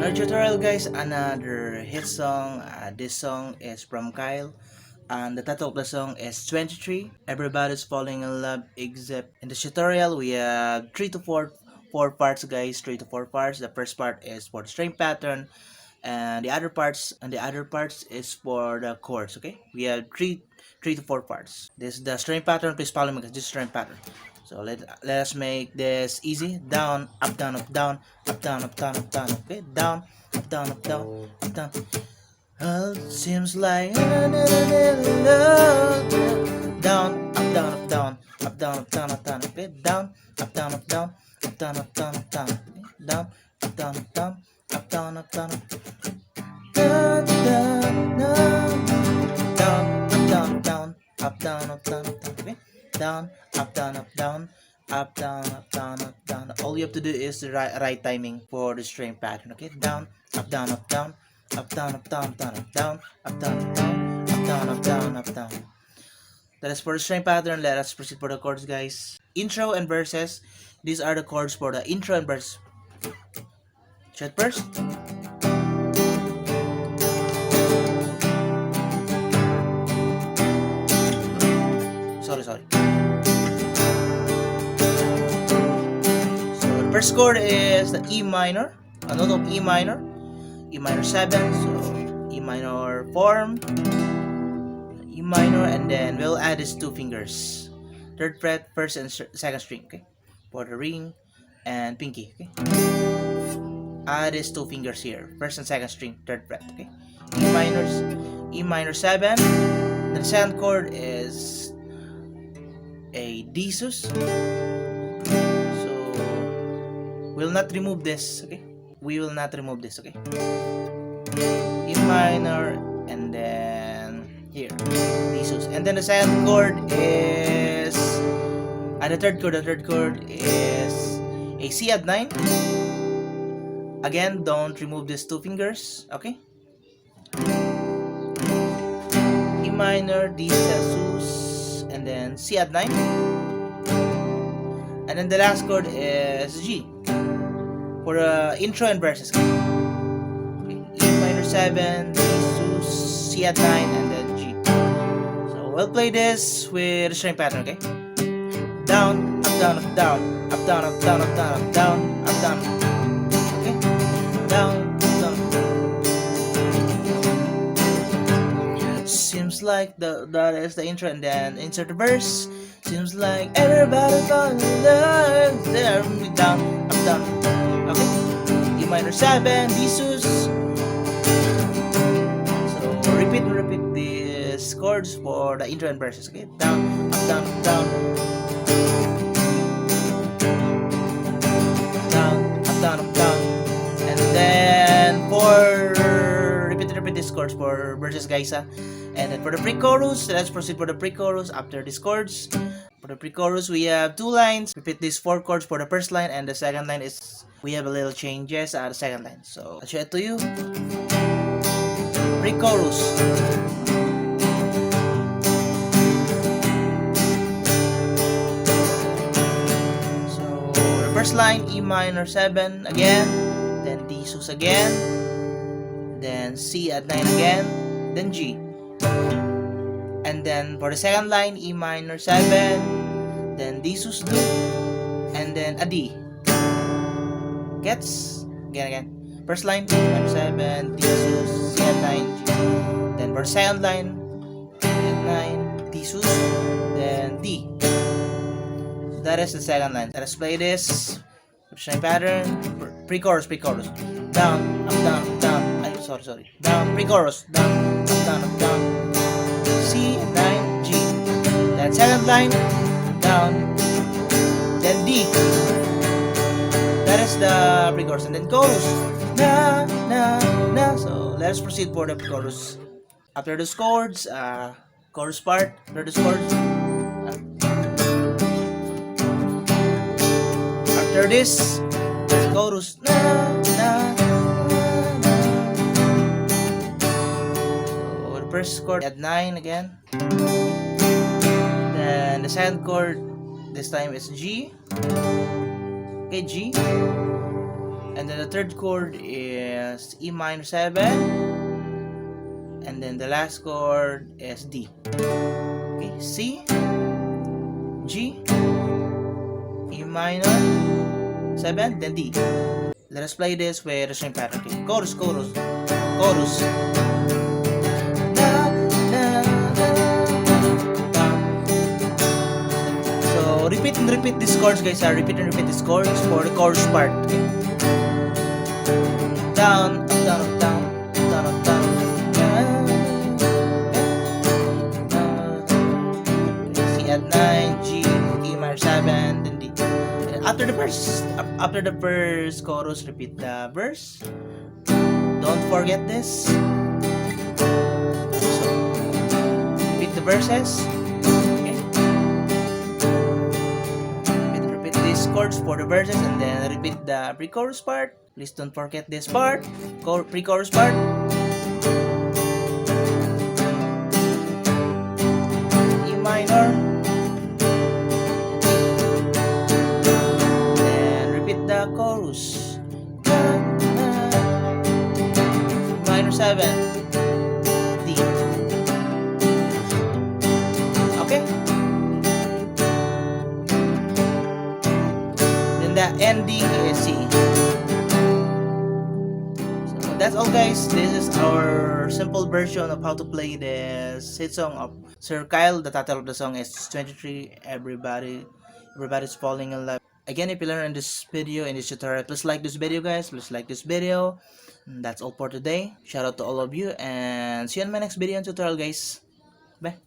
Another tutorial guys, another hit song. This song is from Kyle, and the title of the song is 23. Everybody's falling in love except in the tutorial we have 3 to 4 parts guys, 3 to 4 parts. The first part is for the string pattern, and the other parts is for the chords. Okay, we have 3 to 4 parts. This is the string pattern. Please follow me because this is string pattern. So let us make this easy. Down, up, down, up, down, up, down, up, down, up, down. Okay, down, up, down, up, down, up, down. Seems like down, up, down, up, down, up, down, up, down, up, down. Okay, down, up, down, up, down, up, down, up, down, up, down. Down, up, down, up, down, up, down, up, down, up. Down, down, down, down, up, down, up, down, up, down, up, down. Okay, down, up, down, up, down, up, down, up, down, up, down. All you have to do is the right timing for the string pattern. Okay, down, up, down, up, down, up, down, up, down, down, up, down, up, down, up, down, up, down, up, down, up, down. That is for the string pattern. Let us proceed for the chords, guys. Intro and verses. These are the chords for the intro and verse. Shut first. Sorry. So the first chord is the E minor, a note of E minor 7, so E minor form, E minor, and then we'll add these 2 fingers, 3rd fret, 1st and 2nd string, okay, for the ring and pinky, okay. Add these 2 fingers here, 1st and 2nd string, 3rd fret, okay. E minor 7. The second chord is a D sus. So we'll not remove this, okay? We will not remove this, okay? E minor and then here D sus. And then the second chord is the third chord is a C add 9. Again, don't remove these 2 fingers, okay? E minor, D sus, and then C add 9, and then the last chord is G for intro and verses. Okay, E minor 7, D sus, C add 9, and then G. So we'll play this with the string pattern. Okay, down, up, down, up, down, up, down, up, down, up, down, up, down, up, down. Okay, down. Seems like that is the intro, and then insert the verse. Seems like everybody falling in love. There, down, up, down. Okay, E minor 7, D sus. So repeat these chords for the intro and verses. Okay, down, up, down, up, down. Down, up, down, up, down. And then for repeat these chords for verses, guys. And then for the pre-chorus, let's proceed for the pre-chorus after these chords. For the pre-chorus, we have 2 lines. Repeat these 4 chords for the first line, and the second line is we have a little changes at the second line. So I'll show it to you. Pre-chorus. So the first line, E minor 7 again, then D sus again, then C add 9 again, then G. And then for the second line, E minor 7, then D sus do, and then a D. Gets? Again. First line, E minor 7, D sus, C add 9, G. Then for the second line, E add 9, D sus, then D. So that is the second line. Let us play this. String pattern, pre-chorus. Down, up, down, up, down. Sorry. Down, pre-chorus. Down, up, down, up, down. C, 9, G. Then second line, down, then D. That is the pre-chorus, and then chorus. Na. So let's proceed for the chorus. After the chords, chorus part. After the chords. After this, chorus. Na. First chord at 9 again. Then the second chord this time is G. Okay, G. And then the third chord is E minor 7. And then the last chord is D. Okay, C, G, E minor 7, then D. Let us play this with the same pattern. Okay, chorus, chorus, chorus. So repeat and repeat these chords, guys. Repeat and repeat these chords for the chorus part. Okay. Down, up, down, up, down, down, up, down. C at 9, G, E minor 7, then D. After the first chorus, repeat the verse. Don't forget this. So, repeat the verses. Okay. Repeat these chords for the verses, and then repeat the pre-chorus part. Please don't forget this part. Pre-chorus part. E minor. Then repeat the chorus. E minor 7. D. Okay? Then the ending is C. So that's all, guys. This is our simple version of how to play this hit song of Sir Kyle. The title of the song is 23. Everybody's falling in love. Again, if you learn in this video, in this tutorial, please like this video, guys. Please like this video. And that's all for today. Shout out to all of you, and see you in my next video and tutorial, guys. Bye.